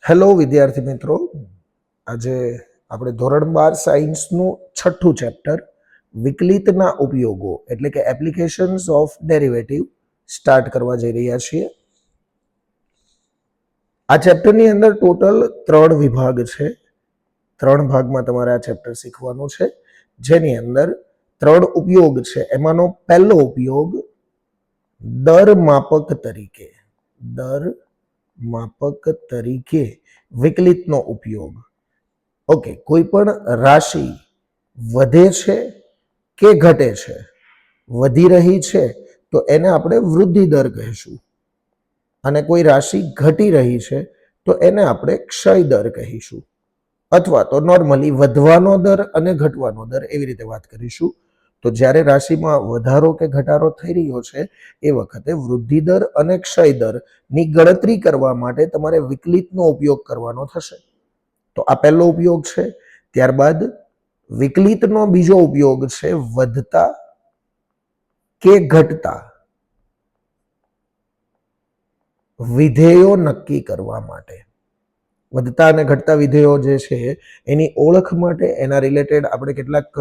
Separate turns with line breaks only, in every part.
Hello વિદ્યાર્થી મિત્રો, આજે આપણે ધોરણ 12 સાયન્સનું છઠ્ઠું ચેપ્ટર વિકલિતના ઉપયોગો એટલે કે એપ્લિકેશન્સ ઓફ ડેરિવેટિવ સ્ટાર્ટ કરવા જઈ રહ્યા છીએ. આ ચેપ્ટરની અંદર ટોટલ 3 વિભાગ છે. 3 ભાગમાં તમારે આ ચેપ્ટર શીખવાનું છે, જેની અંદર 3 ઉપયોગ છે. એમાંનો પહેલો ઉપયોગ દર માપક તરીકે વિકલિતનો ઉપયોગ. ઓકે, કોઈ પણ રાશિ વધે છે કે ઘટે છે, વધી રહી છે તો એને આપણે વૃદ્ધિ દર કહીશું, અને કોઈ રાશિ ઘટી રહી છે તો એને આપણે ક્ષય દર કહીશું, અથવા તો નોર્મલી વધવાનો દર અને ઘટવાનો દર એવી રીતે વાત કરીશું. તો જ્યારે રાશિમાં વધારો કે ઘટાડો થઈ રહ્યો છે એ વખતે વૃદ્ધિ દર અને ક્ષય દરની ગણતરી કરવા માટે તમારે વિકલિતનો ઉપયોગ કરવાનો થશે. તો આ પહેલો ઉપયોગ છે. ત્યારબાદ વિકલિતનો બીજો ઉપયોગ છે વધતા કે ઘટતા વિધેયો નક્કી કરવા માટે. વધતા અને ઘટતા વિધેયો જે છે એની ઓળખ માટે એના રિલેટેડ આપણે કેટલાક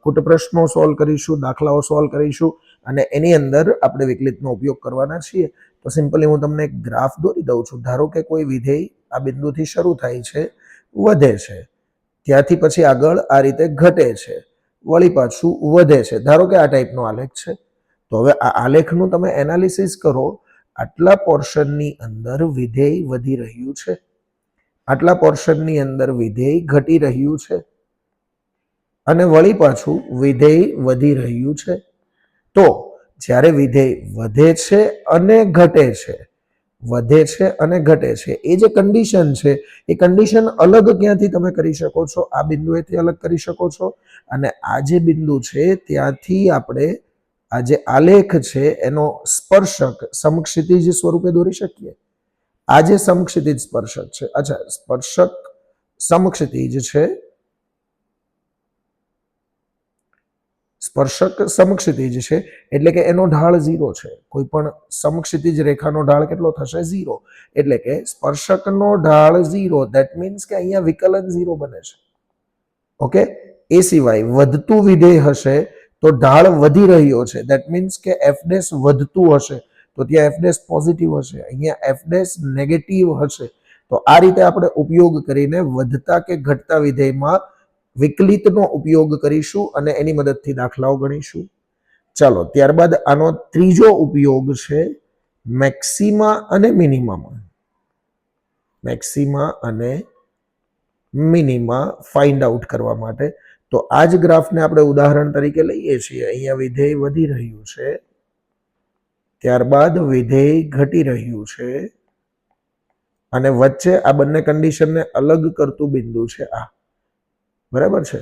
કૂટ પ્રશ્નો સોલ્વ કરીશું, દાખલાઓ સોલ્વ કરીશું, અને એની અંદર આપણે વિકલિતનો ઉપયોગ કરવાના છીએ. તો સિમ્પલી હું તમને એક ગ્રાફ દોરી દઉં છું. ધારો કે કોઈ વિધેય આ બિંદુથી શરૂ થાય છે, વધે છે, ત્યાંથી પછી આગળ આ રીતે ઘટે છે, વળી પાછું વધે છે. ધારો કે આ ટાઈપનો આલેખ છે. તો હવે આ આલેખનું તમે એનાલિસિસ કરો. આટલા પોર્શનની અંદર વિધેય વધી રહ્યું છે, આટલા પોર્શનની અંદર વિધેય ઘટી રહ્યું છે, અને વળી પાછું વિધેય વધી રહ્યું છે. તો જ્યારે વિધેય વધે છે અને ઘટે છે, વધે છે અને ઘટે છે, એ જે કન્ડિશન છે એ કન્ડિશન અલગ ક્યાંથી તમે કરી શકો છો? આ બિંદુએથી અલગ કરી શકો છો, અને આ જે બિંદુ છે ત્યાંથી આપણે આ જે આલેખ છે એનો સ્પર્શક સમક્ષિતિજ સ્વરૂપે દોરી શકીએ. આ જે સમક્ષિતિજ સ્પર્શક છે, અચ્છા, સ્પર્શક સમક્ષિતિજ છે, સ્પર્શક સમક્ષિતિજ છે એટલે કે એનો ઢાળ 0 છે. કોઈ પણ સમક્ષિતિજ રેખાનો ઢાળ કેટલો થશે? 0. એટલે કે સ્પર્શકનો ઢાળ 0, ધેટ મીન્સ કે અહીંયા વિકલન 0 બને છે. ઓકે, એ સિવાય વધતું વિધેય હશે તો ઢાળ વધી રહ્યો છે, ધેટ મીન્સ કે f' વધતું હશે તો ત્યાં f' પોઝિટિવ હશે, અહીંયા f' નેગેટિવ હશે. તો આ રીતે આપણે ઉપયોગ કરીને વધતા કે ઘટતા વિધેયમાં વિકલિતનો ઉપયોગ કરીશું અને એની મદદથી દાખલાઓ ગણીશું. ચાલો, ત્યારબાદ આનો ત્રીજો ઉપયોગ છે મેક્સિમા અને મિનિમા. મેક્સિમા અને મિનિમા ફાઇન્ડ આઉટ કરવા માટે. તો આ જ ગ્રાફને આપણે ઉદાહરણ તરીકે લઈએ છીએ. અહીંયા વિધેય વધી રહ્યું છે, ત્યારબાદ વિધેય ઘટી રહ્યું છે, અને વચ્ચે આ બંને કન્ડિશનને અલગ કરતું બિંદુ છે આ. બરાબર છે?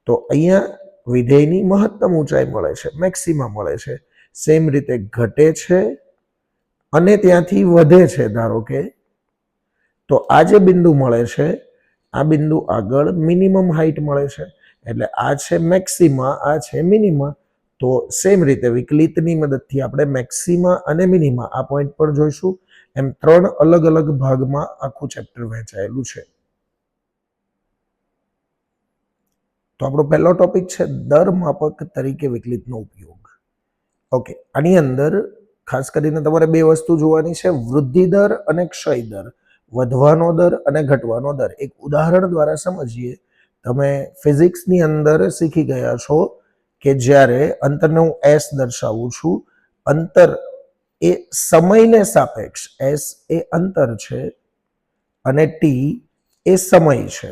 તો અહીંયા વિધેયની મહત્તમ ઊંચાઈ મળે છે, મેક્સિમા મળે છે. સેમ રીતે ઘટે છે અને ત્યાંથી વધે છે ધારો કે, તો આ જે બિંદુ મળે છે, આ બિંદુ આગળ મિનિમમ હાઈટ મળે છે. એટલે આ છે મેક્સિમા, આ છે મિનિમા. તો સેમ રીતે વિકલિતની મદદથી આપણે મેક્સિમા અને મિનિમા આ પોઈન્ટ પર જોઈશું. એમ 3 અલગ અલગ ભાગમાં આખું ચેપ્ટર વહેંચાયેલું છે. તો આપણો પહેલો ટોપિક છે દર માપક તરીકે વિકલિતનો ઉપયોગ. ઓકે, આની અંદર ખાસ કરીને તમારે 2 વસ્તુ જોવાની છે, વૃદ્ધિ દર અને ક્ષય દર, વધવાનો દર અને ઘટવાનો દર. એક ઉદાહરણ દ્વારા સમજીએ. તમે ફિઝિક્સની અંદર શીખી ગયા છો કે જ્યારે અંતરને હું s દર્શાવું છું, અંતર એ સમયને સાપેક્ષ, s એ અંતર છે અને t એ સમય છે.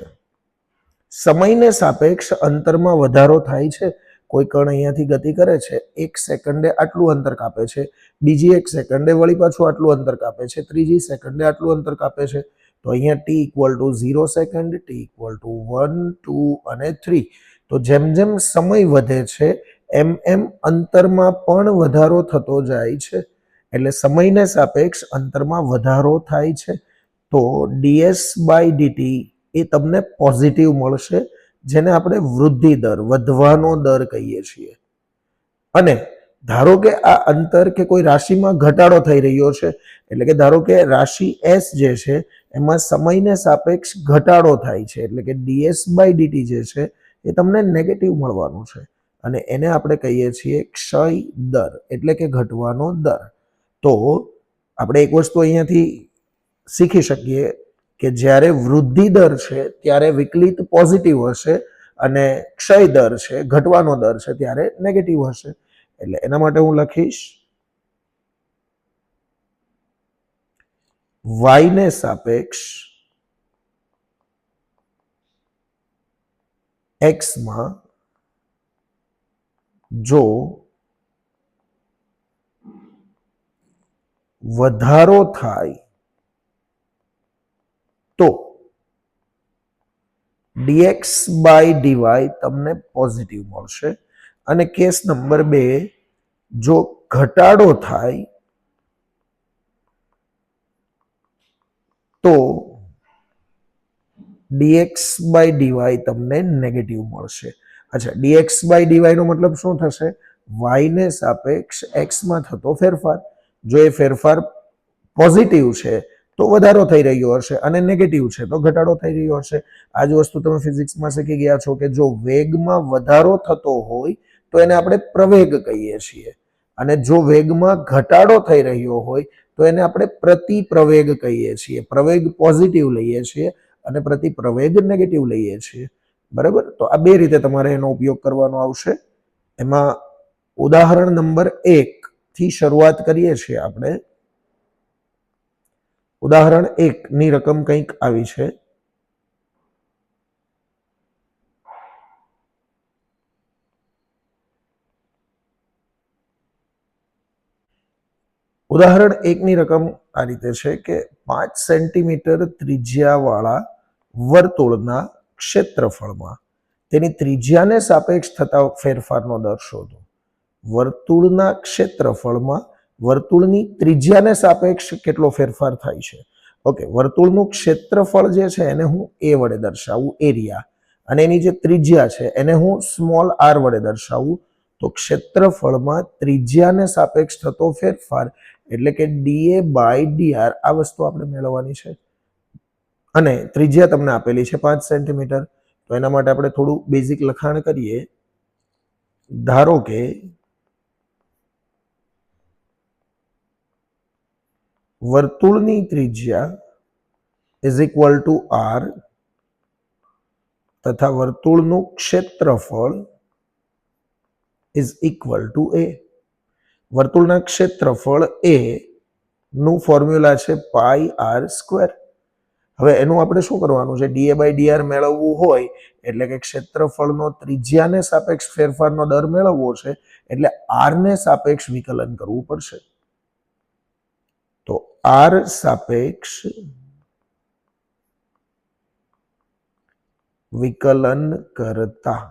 સમયને સાપેક્ષ અંતરમાં વધારો થાય છે. કોઈ કણ અહીંયાથી ગતિ કરે છે, 1 સેકન્ડે આટલું અંતર કાપે છે, બીજી 1 સેકન્ડે વળી પાછું આટલું અંતર કાપે છે, ત્રીજી સેકન્ડે આટલું અંતર કાપે છે. તો અહીંયા t = 0 સેકન્ડ, t = 1, 2 અને 3. તો જેમ જેમ સમય વધે છે એમ એમ અંતરમાં પણ વધારો થતો જાય છે. એટલે સમયને સાપેક્ષ અંતરમાં વધારો થાય છે. તો ds/dt એ તમને પોઝિટિવ મળશે, જેને આપણે વૃદ્ધિ દર, વધવાનો દર કહીએ છીએ. અને ધારો કે આ અંતર કે કોઈ રાશિમાં ઘટાડો થઈ રહ્યો છે, એટલે કે ધારો કે રાશિ એસ જે છે એમાં સમયને સાપેક્ષ ઘટાડો થાય છે, એટલે કે ડીએસ બાય ડીટી જે છે એ તમને નેગેટિવ મળવાનું છે અને એને આપણે કહીએ છીએ ક્ષય દર, એટલે કે ઘટવાનો દર. તો આપણે એક વસ્તુ અહીંયાથી શીખી શકીએ કે જ્યારે વૃદ્ધિ દર છે ત્યારે વિકલિત પોઝિટિવ હશે અને ક્ષય દર છે, ઘટવાનો દર છે, ત્યારે નેગેટિવ હશે. એટલે એના માટે હું લખીશ y ને સાપેક્ષ x માં જો વધારો થાય તો dx બાય dy તમને પોઝિટિવ મળશે અને કેસ નંબર 2, જો ઘટાડો થાય તો dx બાય dy તમને નેગેટિવ મળશે. અચ્છા, dx બાય dy નો મતલબ શું થશે? y ને સાપેક્ષ x માં થતો ફેરફાર. જો એ ફેરફાર પોઝિટિવ છે તો વધારો થઈ રહ્યો હશે અને નેગેટિવ છે તો ઘટાડો થઈ રહ્યો હશે. આ જ વસ્તુ તમે ફિઝિક્સમાં શીખી ગયા છો કે જો વેગમાં વધારો થતો હોય તો એને આપણે પ્રવેગ કહીએ છીએ અને જો વેગમાં ઘટાડો થઈ રહ્યો હોય તો એને આપણે પ્રતિપ્રવેગ કહીએ છીએ. પ્રવેગ પોઝિટિવ લઈએ છીએ અને પ્રતિપ્રવેગ નેગેટિવ લઈએ છીએ. બરાબર? તો આ બે રીતે તમારે એનો ઉપયોગ કરવાનો આવશે. એમાં ઉદાહરણ નંબર 1 થી શરૂઆત કરીએ છીએ આપણે. ઉદાહરણ 1 ની રકમ કંઈક આવી છે. ઉદાહરણ 1 ની રકમ આ રીતે છે કે 5 સેન્ટીમીટર ત્રિજ્યાવાળા વર્તુળના ક્ષેત્રફળમાં તેની ત્રિજ્યાને સાપેક્ષ થતા ફેરફારનો દર શોધો. વર્તુળના ક્ષેત્રફળમાં વર્તુળની ત્રિજ્યાને સાપેક્ષ કેટલો ફેરફાર થાય છે. ઓકે, વર્તુળનું ક્ષેત્રફળ જે છે એને હું એ વડે દર્શાવું, એરિયા, અને એની જે ત્રિજ્યા છે એને હું સ્મોલ આર વડે દર્શાવું. તો ક્ષેત્રફળમાં ત્રિજ્યાને સાપેક્ષ થતો ફેરફાર એટલે કે ડીએ બાય ડીઆર, આ વસ્તુ આપણે મેળવવાની છે. અને ત્રિજ્યા તમને આપેલી છે 5 સેન્ટીમીટર. તો એના માટે આપણે થોડું બેઝિક લખાણ કરીએ. ધારો કે વર્તુળની ત્રિજ્યા ઇઝ ઇક્વલ ટુ આર તથા વર્તુળનું ક્ષેત્રફળ ઇઝ ઇક્વલ ટુ એ. વર્તુળના ક્ષેત્રફળ એ નું ફોર્મ્યુલા છે પાઈ આર સ્ક્વેર. હવે એનું આપણે શું કરવાનું છે? ડીએ બાય ડીઆર મેળવવું હોય એટલે કે ક્ષેત્રફળનો ત્રિજ્યાને સાપેક્ષ ફેરફારનો દર મેળવવો છે એટલે આર ને સાપેક્ષ વિકલન કરવું પડશે. તો આર સાપેક્ષ વિકલન કરતા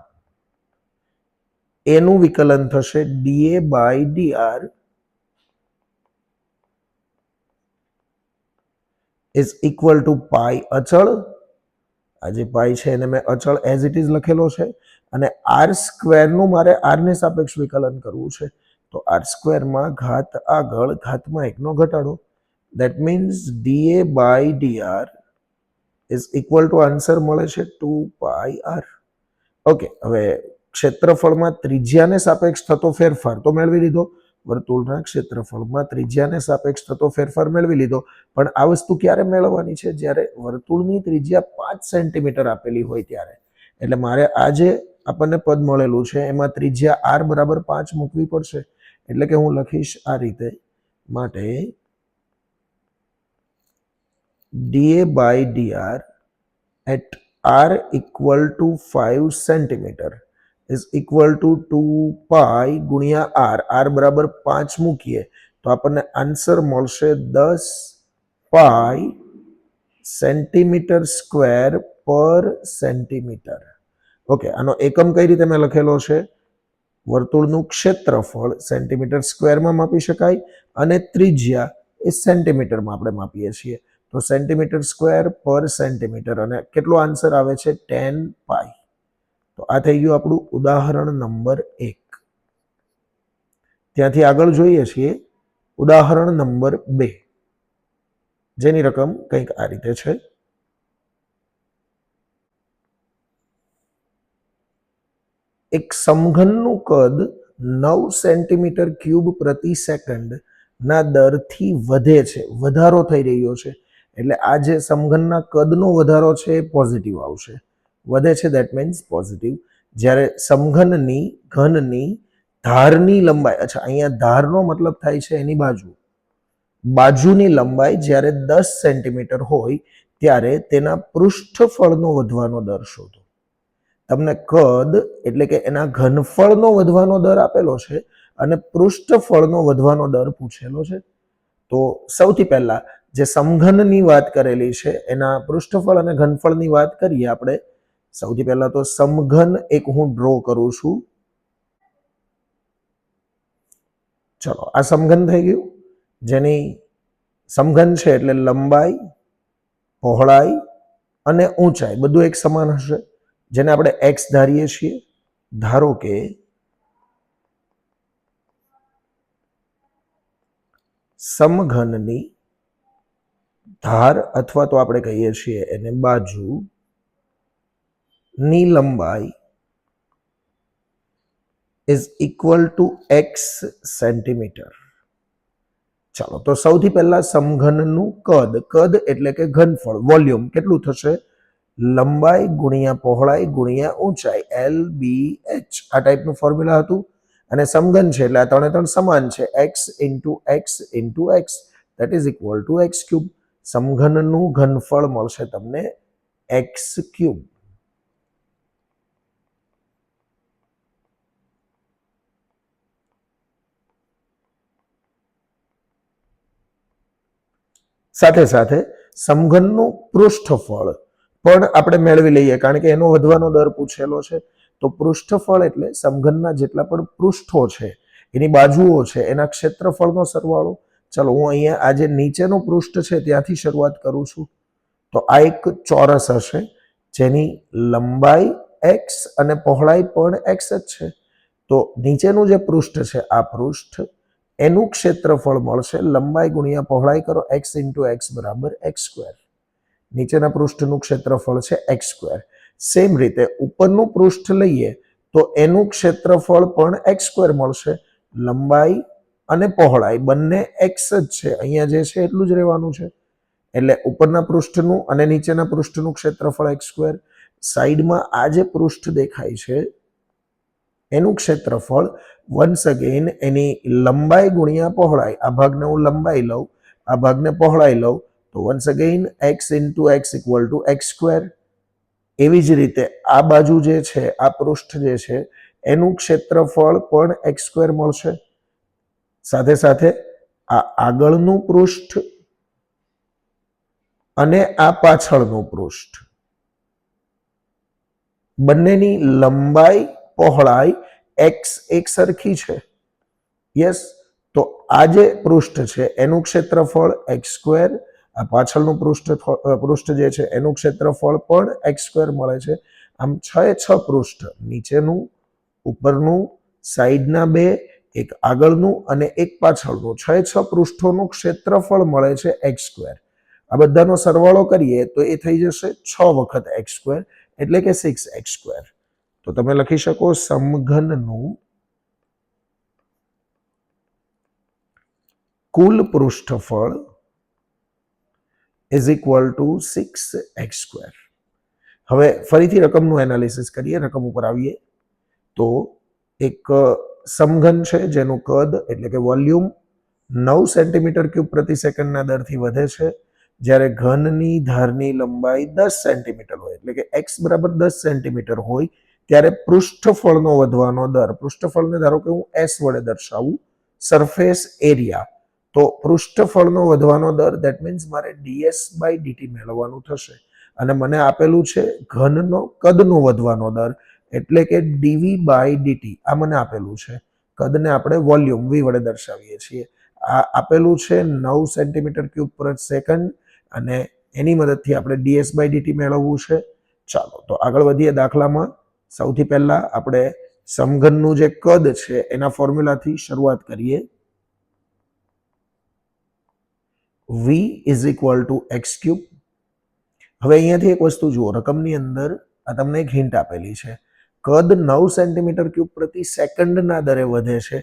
એનું વિકલન થશે d A by d r is equal to pi અચળ. આ જે પાઈ છે એને મેં અચળ એઝ ઇટ ઇઝ લખેલો છે અને આર સ્ક્વેરનું મારે આર ને સાપેક્ષ વિકલન કરવું છે. તો આર સ્ક્વેરમાં ઘાત આગળ, ઘાતમાં 1 નો ઘટાડો. That means d A by d r is equal to answer મળે છે 2 પાઈ આર. ઓકે, હવે ક્ષેત્રફળમાં ત્રિજ્યાને સાપેક્ષ થતો ફેરફાર તો મેળવી લીધો. વર્તુળના ક્ષેત્રફળમાં ત્રિજ્યાને સાપેક્ષ થતો ફેરફાર મેળવી લીધો. પણ આ વસ્તુ ક્યારે મેળવવાની છે? જ્યારે વર્તુળની ત્રિજ્યા 5 સેન્ટીમીટર આપેલી હોય ત્યારે. એટલે મારે આ જે આપણને પદ મળેલું છે એમાં ત્રિજ્યા આર બરાબર 5 મૂકવી પડશે. એટલે કે હું લખીશ આ રીતે. માટે d A by d r at r equal to 5 centimetre is equal to 2 pi ગુણ્યા આર. આર બરાબર 5 મૂકીએ તો આપણને આન્સર મળશે 10 પાઈ સેન્ટીમીટર સ્ક્વેર પર સેન્ટીમીટર. ઓકે, આનો એકમ કઈ રીતે મેં લખેલો છે? વર્તુળનું ક્ષેત્રફળ સેન્ટીમીટર સ્ક્વેરમાં માપી શકાય અને ત્રિજ્યા એ સેન્ટીમીટરમાં આપણે માપીએ છીએ. તો સેન્ટીમીટર સ્ક્વેર પર સેન્ટીમીટર અને કેટલો આન્સર આવે છે? 10 પાઈ. તો આ થઈ ગયું આપણું ઉદાહરણ નંબર 1. ત્યાંથી આગળ જોઈએ છીએ ઉદાહરણ નંબર 2, જેની રકમ કંઈક આ રીતે છે. એક સમઘનનું કદ 9 સેન્ટીમીટર ક્યુબ પ્રતિ સેકન્ડ ના દરથી વધે છે, વધારો થઈ રહ્યો છે. એટલે આ જે સમઘનના કદનો વધારો છે એ પોઝિટિવ આવશે. વધે છે દેટ મીન્સ પોઝિટિવ. જ્યારે સમઘનની ઘનની ધારની લંબાઈ, અચ્છા અહીંયા ધારનો મતલબ થાય છે એની બાજુની લંબાઈ જ્યારે 10 સેન્ટીમીટર હોય ત્યારે તેના પૃષ્ઠફળનો વધવાનો દર શોધો. તમને કદ એટલે કે એના ઘનફળનો વધવાનો દર આપેલો છે અને પૃષ્ઠફળનો વધવાનો દર પૂછેલો છે. તો સૌથી પહેલા જે સમઘનની વાત કરેલી છે એના પૃષ્ઠફળ અને ઘનફળની વાત કરીએ આપણે. સૌથી પહેલા તો સમઘન એક હું ડ્રો કરું છું. ચલો, આ સમઘન થઈ ગયું. જેની સમઘન છે એટલે લંબાઈ, પહોળાઈ અને ઊંચાઈ બધું એક સમાન હશે, જેને આપણે x ધારીએ છીએ. ધારો કે સમઘનની ધાર અથવા તો આપણે કહીએ છીએ એને બાજુની લંબાઈ is equal to x centimetre. ચાલો, તો સૌથી પહેલા સમઘનનું કદ એટલે કે ઘનફળ, વોલ્યુમ કેટલું થશે? લંબાઈ ગુણ્યા પહોળાઈ ગુણ્યા ઊંચાઈ, LBH. આ ટાઈપનું ફોર્મ્યુલા હતું. અને સમઘન છે એટલે આ ત્રણે સમાન છે, x into x that is equal to x cube. સમઘનનું ઘનફળ મળશે તમને x ક્યુબ. સાથે સાથે સમઘનનું પૃષ્ઠફળ પણ આપણે મેળવી લઈએ, કારણ કે એનો વધવાનો દર પૂછેલો છે. તો પૃષ્ઠફળ એટલે સમઘનના જેટલા પણ પૃષ્ઠો છે, એની બાજુઓ છે, એના ક્ષેત્રફળનો સરવાળો. ચલો, હું અહીંયા આ જે નીચેનું પૃષ્ઠ છે ત્યાંથી શરૂઆત કરું છું. તો આ એક ચોરસ હશે જેની લંબાઈ x અને પહોળાઈ પણ x જ છે. તો નીચેનું જે પૃષ્ઠ છે આ પૃષ્ઠ, એનું ક્ષેત્રફળ મળશે લંબાઈ ગુણ્યા પહોળાઈ કરો, x ઇન્ટુ x બરાબર x સ્ક્વેર. નીચેના પૃષ્ઠનું ક્ષેત્રફળ છે x સ્ક્વેર. સેમ રીતે ઉપરનું પૃષ્ઠ લઈએ તો એનું ક્ષેત્રફળ પણ x સ્ક્વેર મળશે. લંબાઈ અને પહોળાઈ બંને x જ છે, અહીંયા જે છે એટલું જ રહેવાનું છે. એટલે ઉપરના પૃષ્ઠનું અને નીચેના પૃષ્ઠનું ક્ષેત્રફળ x સ્ક્વેર. સાઈડમાં આ જે પૃષ્ઠ દેખાય છે એનું ક્ષેત્રફળ વન્સ અગેન એની લંબાઈ ગુણ્યા પહોળાઈ. આ ભાગને હું લંબાઈ લઉં, આ ભાગને પહોળાઈ લઉં, તો once again x into x equal to x square. એવી જ રીતે આ બાજુ જે છે, આ પૃષ્ઠ જે છે એનું ક્ષેત્રફળ પણ x સ્ક્વેર મળશે. સાથે સાથે આ આગળનું પૃષ્ઠ અને આ પાછળનું પૃષ્ઠ બંનેની લંબાઈ પહોળાઈ x એક સરખી છે. યસ, તો આ જે પૃષ્ઠ છે એનું ક્ષેત્રફળ x સ્ક્વેર, આ પાછળનું પૃષ્ઠ જે છે એનું ક્ષેત્રફળ પણ x સ્ક્વેર મળે છે. આમ 6 પૃષ્ઠ, નીચેનું, ઉપરનું, સાઈડના 2, એક આગળનું અને એક પાછળનું, 6 પૃષ્ઠોનું ક્ષેત્રફળ મળે છે x સ્ક્વેર. આ બધાનો સરવાળો કરીએ તો એ થઈ જશે 6 વખત x સ્ક્વેર, એટલે કે 6x સ્ક્વેર. તો તમે લખી શકો સમઘનનું કુલ પૃષ્ઠફળ is equal to 6x square. હવે ફરીથી રકમનું એનાલિસિસ કરીએ, રકમ ઉપર આવીએ તો એક સમઘન છે જેનું કદ એટલે કે વોલ્યુમ 9 સેન્ટીમીટર ક્યુબ પ્રતિ સેકન્ડના દરથી વધે છે, જ્યારે ઘનની ધારની લંબાઈ 10 સેન્ટીમીટર હોય, એટલે કે x બરાબર 10 સેન્ટીમીટર હોય ત્યારે પૃષ્ઠફળનો વધવાનો દર, પૃષ્ઠફળને ધારો કે હું s વડે દર્શાવું, સરફેસ એરિયા, તો પૃષ્ઠફળનો વધવાનો દર દેટ મીન્સ મારે ds/dt મેળવવાનું થશે. અને મને આપેલું છે ઘનનો કદનો વધવાનો દર, એટલે કે dv/dt. આ મને આપેલું છે. કદને આપણે વોલ્યુમ v વડે દર્શાવીએ છીએ. આ આપેલું છે 9 સેન્ટીમીટર ક્યુબ પર સેકન્ડ અને એની મદદથી આપણે ds/dt મેળવવું છે. ચાલો તો આગળ વધીએ દાખલામાં. સૌથી પહેલા આપણે સમઘનનું જે કદ છે એના ફોર્મ્યુલાથી શરૂઆત કરીએ. v is equal two x cube. હવે અહીંયાથી એક વસ્તુ જુઓ, રકમની અંદર આ તમને એક હિન્ટ આપેલી છે. કદ 9 સેન્ટીમીટર ક્યુબ પ્રતિ સેકન્ડના દરે વધે છે.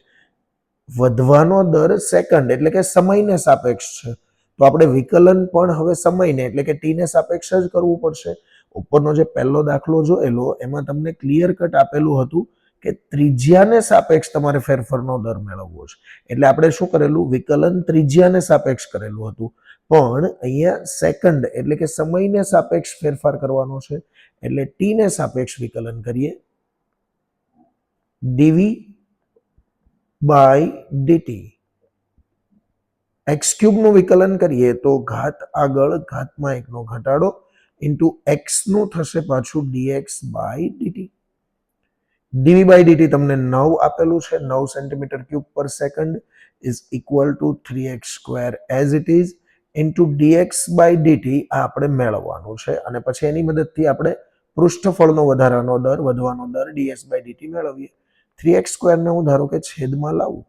વધવાનો દર સેકન્ડ એટલે કે સમયને સાપેક્ષ છે. તો આપણે વિકલન પણ હવે સમયને એટલે કે ટી ને સાપેક્ષ જ કરવું પડશે. ઉપરનો જે પહેલો દાખલો જોયેલો એમાં તમને ક્લિયર કટ આપેલું હતું કે ત્રિજ્યાને સાપેક્ષ તમારે ફેરફારનો દર મેળવવો છે. એટલે આપણે શું કરેલું, વિકલન ત્રિજ્યાને સાપેક્ષ કરેલું હતું. પણ અહીંયા સેકન્ડ એટલે કે સમયને સાપેક્ષ ફેરફાર કરવાનો છે. એટલે ટી ને સાપેક્ષ વિકલન કરીએ. D v by d t. એક્સ ક્યુબનું વિકલન કરીએ તો ઘાત આગળ ઘાતમાં એકનો ઘટાડો ઇન્ટુ એક્સનું થશે પાછું d x by d t. D v by d t તમને 9 આપેલું છે. 9 સેન્ટીમીટર ક્યુબ પર second is equal to 3x square as it is into d x by d t. આ આપણે મેળવવાનું છે અને પછી એની મદદથી આપણે પૃષ્ઠફળનો વધારાનો દર વધવાનો દર ડીએક્સ બાય ડીટી મેળવીએ. 3x સ્ક્વેરને હું ધારો કે છેદમાં લાવું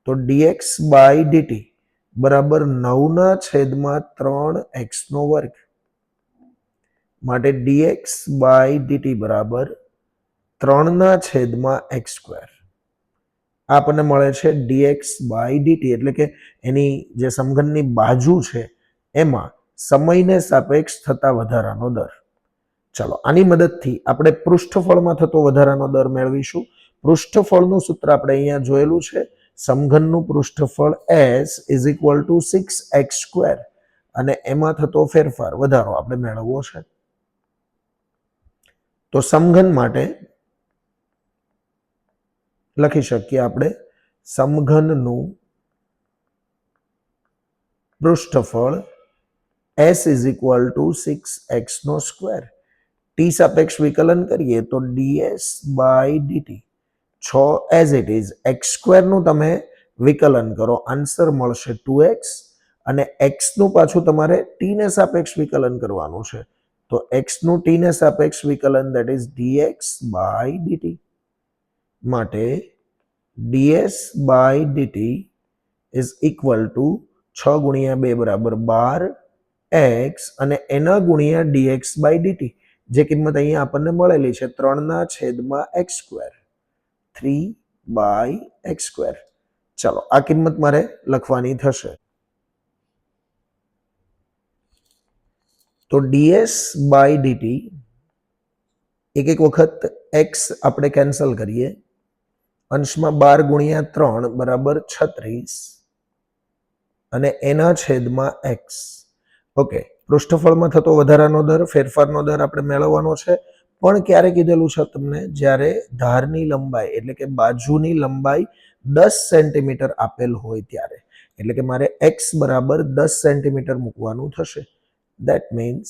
તો ડીએક્સ બાય ડીટી બરાબર 9/3x નો વર્ગ. માટે ડીએક્સ બાય ડીટી બરાબર 3/x સ્ક્વેર. આપણને મળે છે ડીએક્સ બાય ડીટી એટલે કે એની જે સમઘનની બાજુ છે એમાં સમયને સાપેક્ષ થતા વધારાનો દર. ચાલો આની મદદથી આપણે પૃષ્ઠફળમાં થતો વધારાનો દર મેળવીશું. પૃષ્ઠફળનું સૂત્ર આપણે અહીંયા જોયેલું છે. સમઘનનું પૃષ્ઠફળ s is equal to 6x square અને એમાં થતો ફેરફાર વધારો આપણે મેળવવો છે. તો સમઘન માટે લખી શકીએ આપણે સમઘનનું પૃષ્ઠફળ s is equal to 6x નો સ્ક્વેર. ટી સાપેક્ષ વિકલન કરીએ તો ds by dt 6 as it is. X સ્ક્વેરનું તમે વિકલન કરો, આન્સર મળશે 2x અને x નું પાછું તમારે t ને સાપેક્ષ વિકલન કરવાનું છે. તો x નું t ને સાપેક્ષ વિકલન that is dx by dt. માટે ds by dt is equal to 6 ગુણ્યા 2 બરાબર 12x અને એના ગુણ્યા dx બાય dt જે કિંમત અહીંયા આપણને મળેલી છે 3/x સ્ક્વેર 3/x સ્ક્વેર. ચાલો આ કિંમત મારે લખવાની થશે. તો ds બાય dt એક વખત x આપણે કેન્સલ કરીએ. અંશમાં 12 ગુણ્યા 3 બરાબર 36 અને એના છેદમાં x. ઓકે, પૃષ્ઠફળમાં થતો વધારાનો દર ફેરફારનો દર આપણે મેળવવાનો છે. પણ ક્યારે કીધેલું છે તમને? જ્યારે ધારની લંબાઈ એટલે કે બાજુની લંબાઈ 10 સેન્ટીમીટર આપેલ હોય ત્યારે. એટલે કે મારે x બરાબર 10 સેન્ટીમીટર મૂકવાનું થશે. That means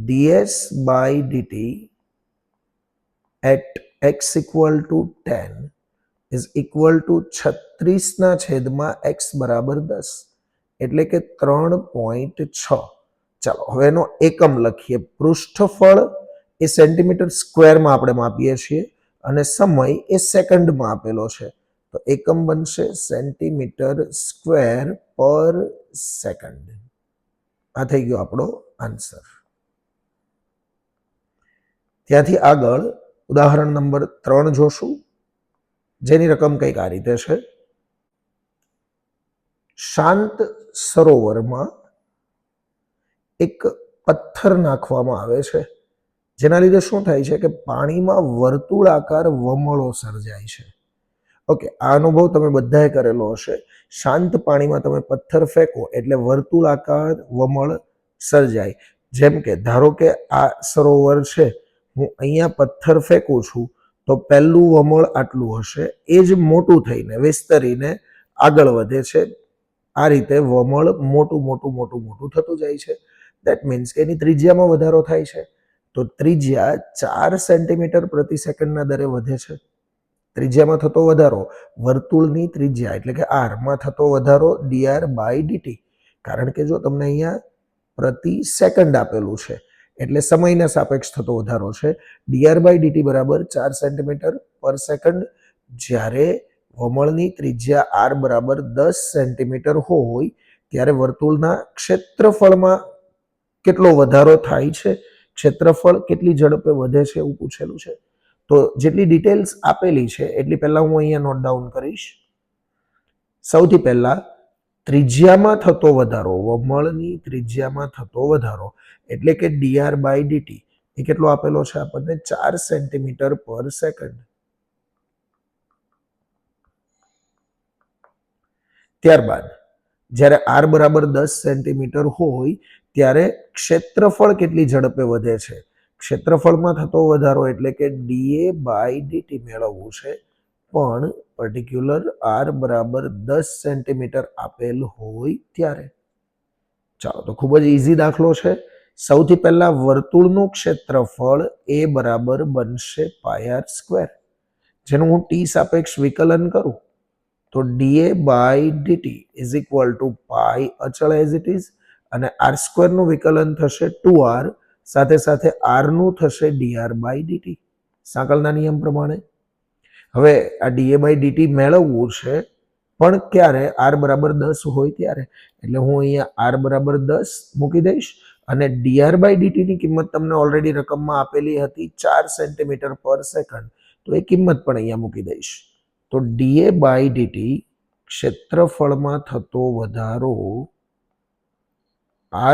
ds by dt at x equal to 10 is equal to 36/x બરાબર 10 એટલે કે 3.6. ચાલો હવે એનો એકમ લખીએ. પૃષ્ઠફળ એ સેન્ટીમીટર સ્ક્વેરમાં આપણે માપીએ છીએ અને સમય એ સેકન્ડમાં આપેલો છે. તો એકમ બનશે સેન્ટીમીટર સ્ક્વેર પર સેકન્ડ. આ થઈ ગયો આપણો આન્સર. ત્યાંથી આગળ ઉદાહરણ નંબર 3 જોશું, જેની રકમ કંઈક આ રીતે છે. શાંત સરોવરમાં એક પથ્થર નાખવામાં આવે છે, જેના લીધે શું થાય છે કે પાણીમાં વર્તુળાકાર વમળો સર્જાય છે. ઓકે, આ અનુભવ તમે બધાએ કરેલો હશે. શાંત પાણીમાં તમે પથ્થર ફેંકો એટલે વર્તુળાકાર વમળ સર્જાય. જેમ કે ધારો કે આ સરોવર છે, હું અહીંયા પથ્થર ફેંકું છું તો પહેલું વમળ આટલું હશે, એ જ મોટું થઈને વિસ્તરીને આગળ વધે છે. આ રીતે વમળ મોટું મોટું મોટું મોટું થતું જાય છે. દેટ મીન્સ કે એની ત્રિજ્યામાં વધારો થાય છે. તો ત્રિજ્યા 4 સેન્ટીમીટર પ્રતિ સેકન્ડના દરે વધે છે. ત્રિજ્યામાં થતો વધારો વર્તુળની ત્રિજ્યા એટલે કે r માં થતો વધારો dr બાય dt. કારણ કે જો તમને અહીંયા પ્રતિ સેકન્ડ આપેલું છે એટલે સમયના સાપેક્ષ થતો વધારો છે. dr/dt બરાબર 4 સેન્ટીમીટર પર સેકન્ડ. જ્યારે વમળની ત્રિજ્યા r બરાબર 10 સેન્ટીમીટર હોય ત્યારે વર્તુળના ક્ષેત્રફળમાં કેટલો વધારો થાય છે, ક્ષેત્રફળ કેટલી ઝડપે વધે છે એવું પૂછેલું છે. તો જેટલી ડિટેલ્સ આપેલી છે એટલી પહેલા હું અહીંયા નોટ ડાઉન કરીશ. સૌથી પહેલા ત્રિજ્યામાં થતો વધારો, વમળની ત્રિજ્યામાં થતો વધારો એટલે કે dr/dt એ કેટલો આપેલો છે આપણને 4 સેન્ટીમીટર પર સેકન્ડ. ત્યારબાદ જ્યારે r બરાબર 10 સેન્ટીમીટર હોય ત્યારે ક્ષેત્રફળ કેટલી ઝડપે વધે છે, ક્ષેત્રફળમાં થતો વધારો એટલે કે dA/dt મેળવવું છે. પણ પર્ટિક્યુલર r બરાબર 10 સેન્ટીમીટર આપેલ હોય ત્યારે. ચાલો તો ખૂબ જ ઇઝી દાખલો છે. સૌથી પહેલા વર્તુળનું ક્ષેત્રફળ a બરાબર બનશે πr², જેનું હું t સાપેક્ષ વિકલન કરું તો dA/dt is equal to pi અચળ એઝ ઇટ ઇઝ, અને r² નું વિકલન થશે 2r, સાથે સાથે r નું થશે dr/dt સાંકળના નિયમ પ્રમાણે. હવે આ dA/dt મેળવવું છે પણ ક્યારે, r બરાબર 10 હોય ત્યારે. એટલે હું અહીંયા r બરાબર 10 મૂકી દઈશ અને dr/dt ની કિંમત તમને ઓલરેડી રકમમાં આપેલી હતી 4 સેન્ટીમીટર પર સેકન્ડ, તો એ કિંમત પણ અહીંયા મૂકી દઈશ. તો dA/dt ક્ષેત્રફળમાં થતો વધારો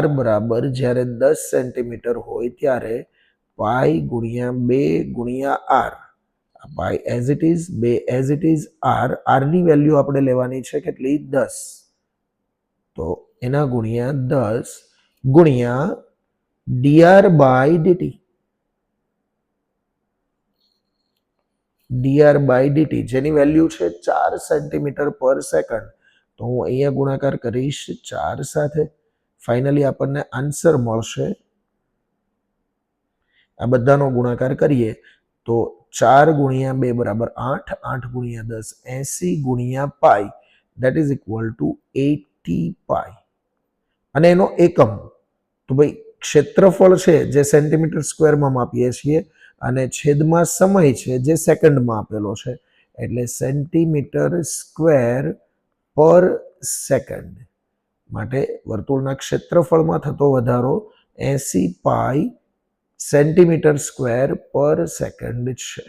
r બરાબર જ્યારે 10 સેન્ટીમીટર હોય ત્યારે પાઈ ગુણ્યા 2 ગુણ્યા r, pi as it is, 2 as it is, r ની વેલ્યુ આપણે લેવાની છે કેટલી, 10. તો એના ગુણ્યા 10 ગુણ્યા dr/dt. dr/dt જેની વેલ્યુ છે 4 સેન્ટીમીટર પર સેકન્ડ. તો હું અહીંયા ગુણાકાર કરીશ 4 સાથે. ફાઇનલી આપણને આન્સર મળશે, આ બધાનો ગુણાકાર કરીએ તો 4 ગુણ્યા 2 બરાબર 8, 8 ગુણ્યા 10 80 ગુણ્યા પાઈ દેટ ઇઝ ઇક્વલ ટુ 80 પાઈ. અને એનો એકમ તો ભાઈ ક્ષેત્રફળ છે જે સેન્ટીમીટર સ્ક્વેરમાં માપીએ છીએ અને છેદમાં સમય છે જે સેકન્ડમાં આપેલો છે, એટલે સેન્ટીમીટર સ્ક્વેર પર સેકન્ડ. માટે વર્તુળના ક્ષેત્રફળમાં થતો વધારો 80 પાઈ સેન્ટીમીટર સ્ક્વેર પર સેકન્ડ છે.